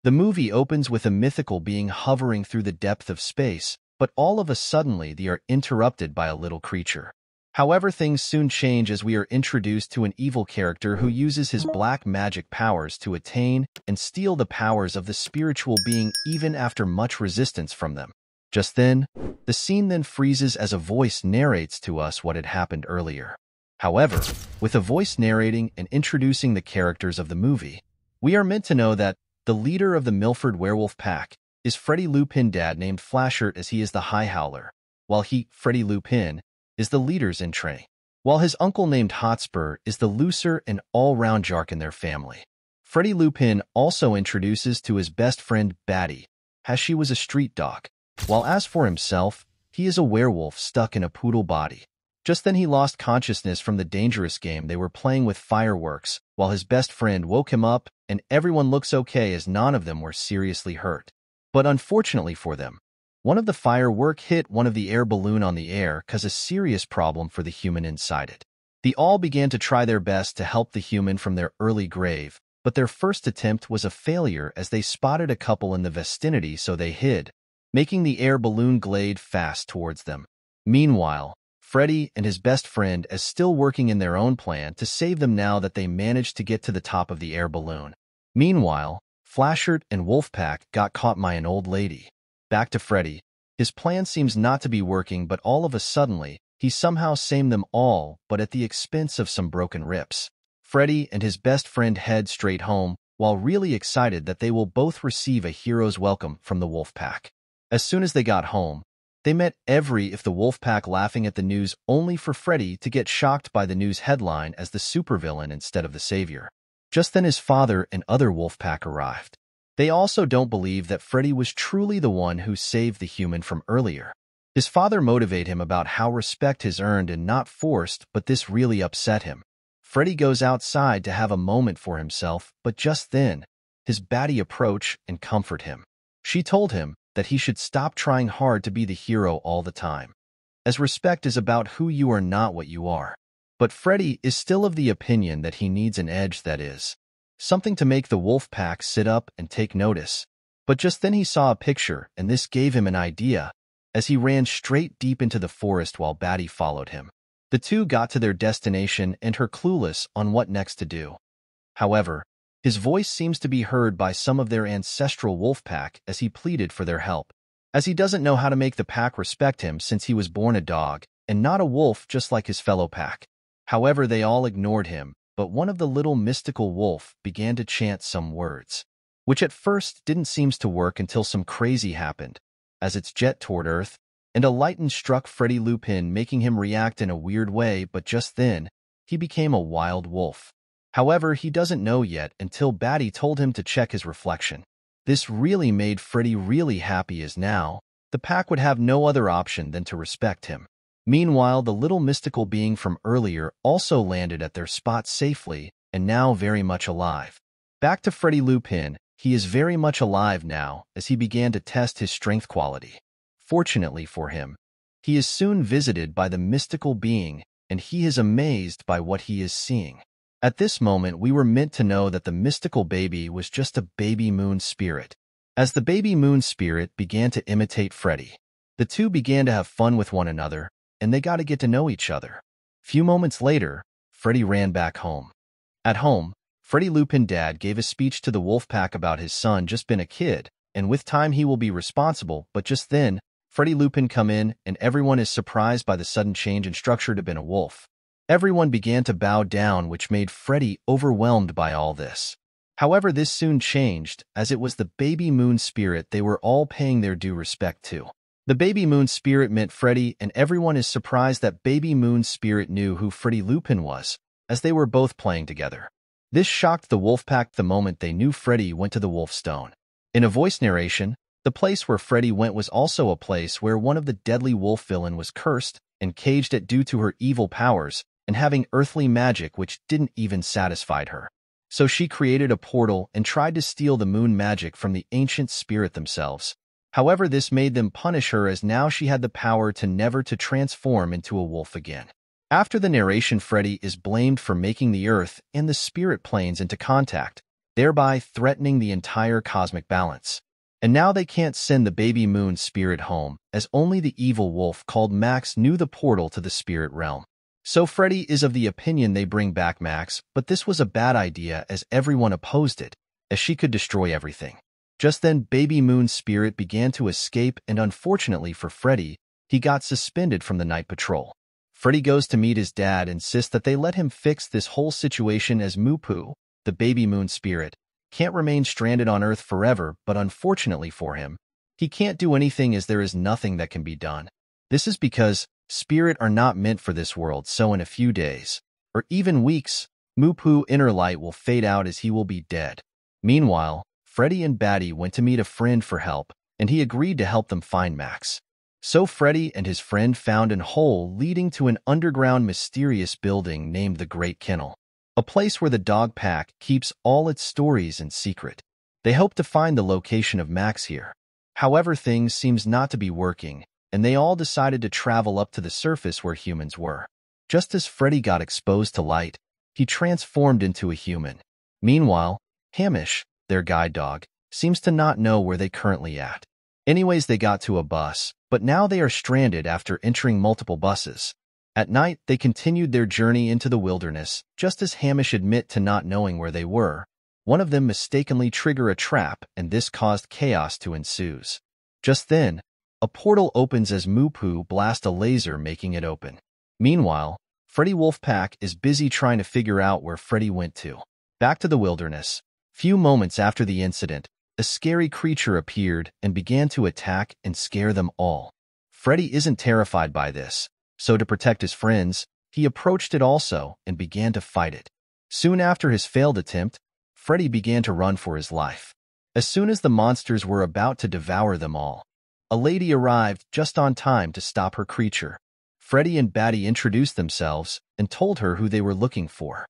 The movie opens with a mythical being hovering through the depth of space, but all of a sudden they are interrupted by a little creature. However, things soon change as we are introduced to an evil character who uses his black magic powers to attain and steal the powers of the spiritual being even after much resistance from them. Just then, the scene then freezes as a voice narrates to us what had happened earlier. However, with a voice narrating and introducing the characters of the movie, we are meant to know that the leader of the Milford werewolf pack is Freddy Lupin, dad named Flasheart, as he is the High Howler, while he, Freddy Lupin, is the leader's in tray, while his uncle named Hotspur is the looser and all-round jark in their family. Freddy Lupin also introduces to his best friend Batty, as she was a street dog, while as for himself, he is a werewolf stuck in a poodle body. Just then he lost consciousness from the dangerous game they were playing with fireworks, while his best friend woke him up, and everyone looks okay as none of them were seriously hurt. But unfortunately for them, one of the firework hit one of the air balloon on the air, caused a serious problem for the human inside it. They all began to try their best to help the human from their early grave, but their first attempt was a failure as they spotted a couple in the vicinity, so they hid, making the air balloon glide fast towards them. Meanwhile, Freddy and his best friend is still working in their own plan to save them now that they managed to get to the top of the air balloon. Meanwhile, Flasheart and Wolfpack got caught by an old lady. Back to Freddy. His plan seems not to be working, but all of a sudden, he somehow saved them all, but at the expense of some broken ribs. Freddy and his best friend head straight home, while really excited that they will both receive a hero's welcome from the Wolfpack. As soon as they got home, they met the Wolfpack laughing at the news, only for Freddy to get shocked by the news headline as the supervillain instead of the savior. Just then his father and other Wolfpack arrived. They also don't believe that Freddy was truly the one who saved the human from earlier. His father motivated him about how respect is earned and not forced, but this really upset him. Freddy goes outside to have a moment for himself, but just then, his Batty approached and comforted him. She told him that he should stop trying hard to be the hero all the time, as respect is about who you are, not what you are. But Freddy is still of the opinion that he needs an edge, that is, something to make the Wolfpack sit up and take notice. But just then he saw a picture, and this gave him an idea, as he ran straight deep into the forest while Batty followed him. The two got to their destination and are clueless on what next to do. However, his voice seems to be heard by some of their ancestral Wolfpack as he pleaded for their help, as he doesn't know how to make the pack respect him since he was born a dog and not a wolf just like his fellow pack. However, they all ignored him, but one of the little mystical wolf began to chant some words, which at first didn't seem to work until some crazy happened, as its jet toward Earth, and a lightning struck Freddy Lupin, making him react in a weird way, but just then, he became a wild wolf. However, he doesn't know yet until Batty told him to check his reflection. This really made Freddy really happy, as now, the pack would have no other option than to respect him. Meanwhile, the little mystical being from earlier also landed at their spot safely and now very much alive. Back to Freddy Lupin, he is very much alive now as he began to test his strength quality. Fortunately for him, he is soon visited by the mystical being and he is amazed by what he is seeing. At this moment, we were meant to know that the mystical baby was just a baby moon spirit. As the baby moon spirit began to imitate Freddy, the two began to have fun with one another, and they got to get to know each other. Few moments later, Freddy ran back home. At home, Freddy Lupin dad gave a speech to the Wolfpack about his son just been a kid, and with time he will be responsible, but just then, Freddy Lupin come in, and everyone is surprised by the sudden change in structure to been a wolf. Everyone began to bow down, which made Freddy overwhelmed by all this. However, this soon changed, as it was the baby moon spirit they were all paying their due respect to. The baby moon spirit met Freddy, and everyone is surprised that baby moon spirit knew who Freddy Lupin was, as they were both playing together. This shocked the Wolfpack the moment they knew Freddy went to the Wolf Stone. In a voice narration, the place where Freddy went was also a place where one of the deadly wolf villain was cursed and caged at due to her evil powers and having earthly magic which didn't even satisfy her. So she created a portal and tried to steal the moon magic from the ancient spirit themselves. However, this made them punish her, as now she had the power to never to transform into a wolf again. After the narration, Freddy is blamed for making the earth and the spirit planes into contact, thereby threatening the entire cosmic balance. And now they can't send the baby moon spirit home, as only the evil wolf called Max knew the portal to the spirit realm. So Freddy is of the opinion they bring back Max, but this was a bad idea as everyone opposed it, as she could destroy everything. Just then, baby moon spirit began to escape, and unfortunately for Freddy, he got suspended from the night patrol. Freddy goes to meet his dad and insists that they let him fix this whole situation as Moopoo, the baby moon spirit, can't remain stranded on Earth forever, but unfortunately for him, he can't do anything as there is nothing that can be done. This is because spirit are not meant for this world, so in a few days, or even weeks, Moopoo inner light will fade out as he will be dead. Meanwhile, Freddy and Batty went to meet a friend for help, and he agreed to help them find Max. So Freddy and his friend found an hole leading to an underground mysterious building named the Great Kennel, a place where the dog pack keeps all its stories in secret. They hope to find the location of Max here. However, things seems not to be working, and they all decided to travel up to the surface where humans were. Just as Freddy got exposed to light, he transformed into a human. Meanwhile, Hamish, their guide dog, seems to not know where they currently at. Anyways, they got to a bus, but now they are stranded after entering multiple buses. At night, they continued their journey into the wilderness, just as Hamish admit to not knowing where they were. One of them mistakenly trigger a trap, and this caused chaos to ensue. Just then, a portal opens as Moopoo blast a laser, making it open. Meanwhile, Freddy Wolfpack is busy trying to figure out where Freddy went to. Back to the wilderness. Few moments after the incident, a scary creature appeared and began to attack and scare them all. Freddy isn't terrified by this, so to protect his friends, he approached it also and began to fight it. Soon after his failed attempt, Freddy began to run for his life. As soon as the monsters were about to devour them all, a lady arrived just on time to stop her creature. Freddy and Batty introduced themselves and told her who they were looking for.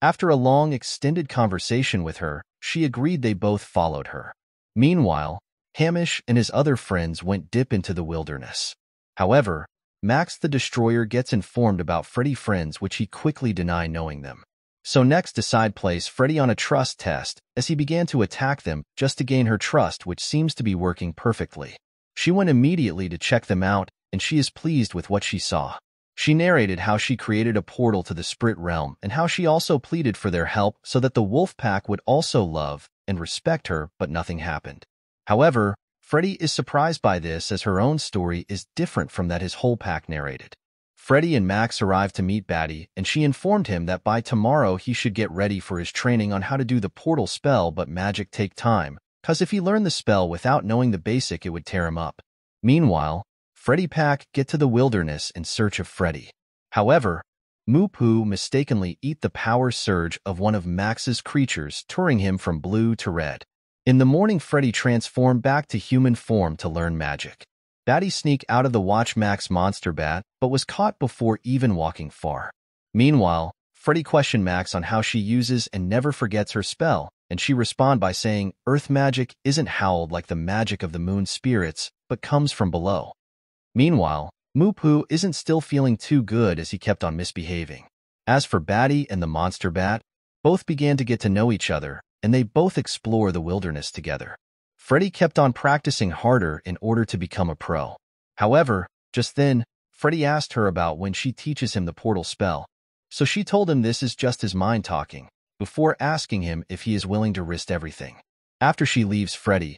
After a long, extended conversation with her, she agreed. They both followed her. Meanwhile, Hamish and his other friends went deep into the wilderness. However, Max the Destroyer gets informed about Freddy's friends, which he quickly denies knowing them. So next decide place Freddy on a trust test as he began to attack them just to gain her trust, which seems to be working perfectly. She went immediately to check them out, and she is pleased with what she saw. She narrated how she created a portal to the spirit realm and how she also pleaded for their help so that the wolf pack would also love and respect her, but nothing happened. However, Freddy is surprised by this as her own story is different from that his whole pack narrated. Freddy and Max arrived to meet Batty, and she informed him that by tomorrow he should get ready for his training on how to do the portal spell, but magic take time, cause if he learned the spell without knowing the basic it would tear him up. Meanwhile, Freddy pack get to the wilderness in search of Freddy. However, Moopoo mistakenly eat the power surge of one of Max's creatures, turning him from blue to red. In the morning, Freddy transformed back to human form to learn magic. Batty sneaked out of the watch Max monster bat, but was caught before even walking far. Meanwhile, Freddy questioned Max on how she uses and never forgets her spell, and she responded by saying earth magic isn't howled like the magic of the moon spirits, but comes from below. Meanwhile, Moopoo isn't still feeling too good as he kept on misbehaving. As for Batty and the monster bat, both began to get to know each other, and they both explore the wilderness together. Freddy kept on practicing harder in order to become a pro. However, just then, Freddy asked her about when she teaches him the portal spell, so she told him this is just his mind talking, before asking him if he is willing to risk everything. After she leaves Freddy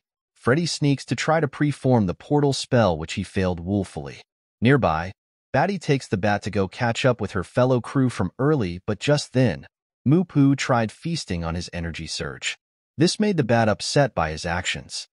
sneaks to try to preform the portal spell, which he failed woefully. Nearby, Batty takes the bat to go catch up with her fellow crew from early, but just then, Moopoo tried feasting on his energy surge. This made the bat upset by his actions.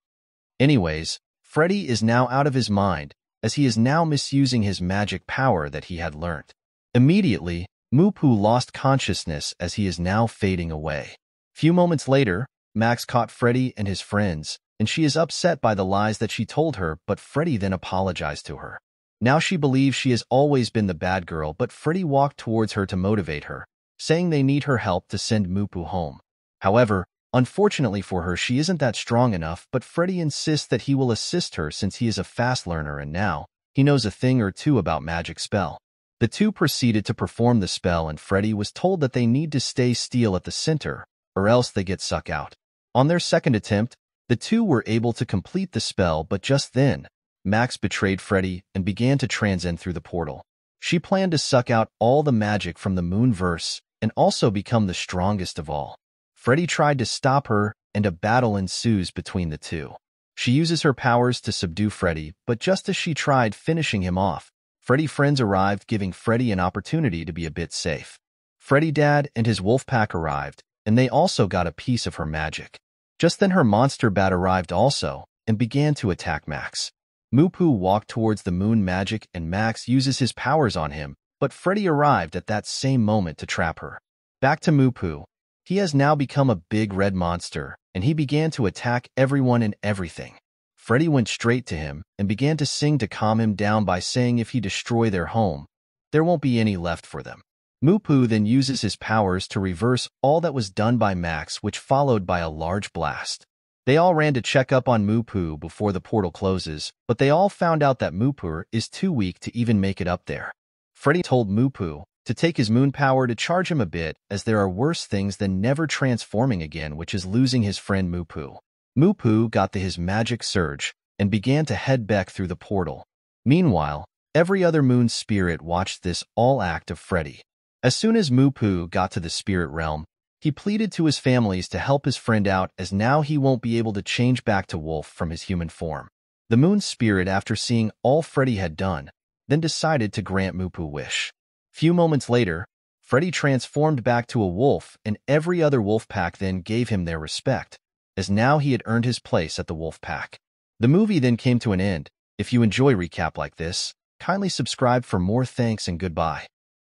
Anyways, Freddy is now out of his mind, as he is now misusing his magic power that he had learnt. Immediately, Moopoo lost consciousness as he is now fading away. Few moments later, Max caught Freddy and his friends, and she is upset by the lies that she told her, but Freddy then apologized to her. Now she believes she has always been the bad girl, but Freddy walked towards her to motivate her, saying they need her help to send Moopoo home. However, unfortunately for her, she isn't that strong enough, but Freddy insists that he will assist her since he is a fast learner and now he knows a thing or two about magic spell. The two proceeded to perform the spell, and Freddy was told that they need to stay still at the center, or else they get sucked out. On their second attempt, the two were able to complete the spell, but just then, Max betrayed Freddy and began to transcend through the portal. She planned to suck out all the magic from the Moonverse and also become the strongest of all. Freddy tried to stop her, and a battle ensues between the two. She uses her powers to subdue Freddy, but just as she tried finishing him off, Freddy friends arrived, giving Freddy an opportunity to be a bit safe. Freddy Dad and his wolf pack arrived, and they also got a piece of her magic. Just then her monster bat arrived also, and began to attack Max. Moopoo walked towards the moon magic and Max uses his powers on him, but Freddy arrived at that same moment to trap her. Back to Moopoo. He has now become a big red monster, and he began to attack everyone and everything. Freddy went straight to him and began to sing to calm him down by saying if he destroy their home, there won't be any left for them. Moopoo then uses his powers to reverse all that was done by Max, which followed by a large blast. They all ran to check up on Moopoo before the portal closes, but they all found out that Moopoo is too weak to even make it up there. Freddy told Moopoo to take his moon power to charge him a bit, as there are worse things than never transforming again, which is losing his friend Moopoo. Moopoo got to his magic surge and began to head back through the portal. Meanwhile, every other moon spirit watched this all act of Freddy. As soon as Moopoo got to the spirit realm, he pleaded to his families to help his friend out, as now he won't be able to change back to wolf from his human form. The moon spirit, after seeing all Freddy had done, then decided to grant Moopoo wish. Few moments later, Freddy transformed back to a wolf, and every other wolf pack then gave him their respect, as now he had earned his place at the wolf pack. The movie then came to an end. If you enjoy recap like this, kindly subscribe for more. Thanks and goodbye.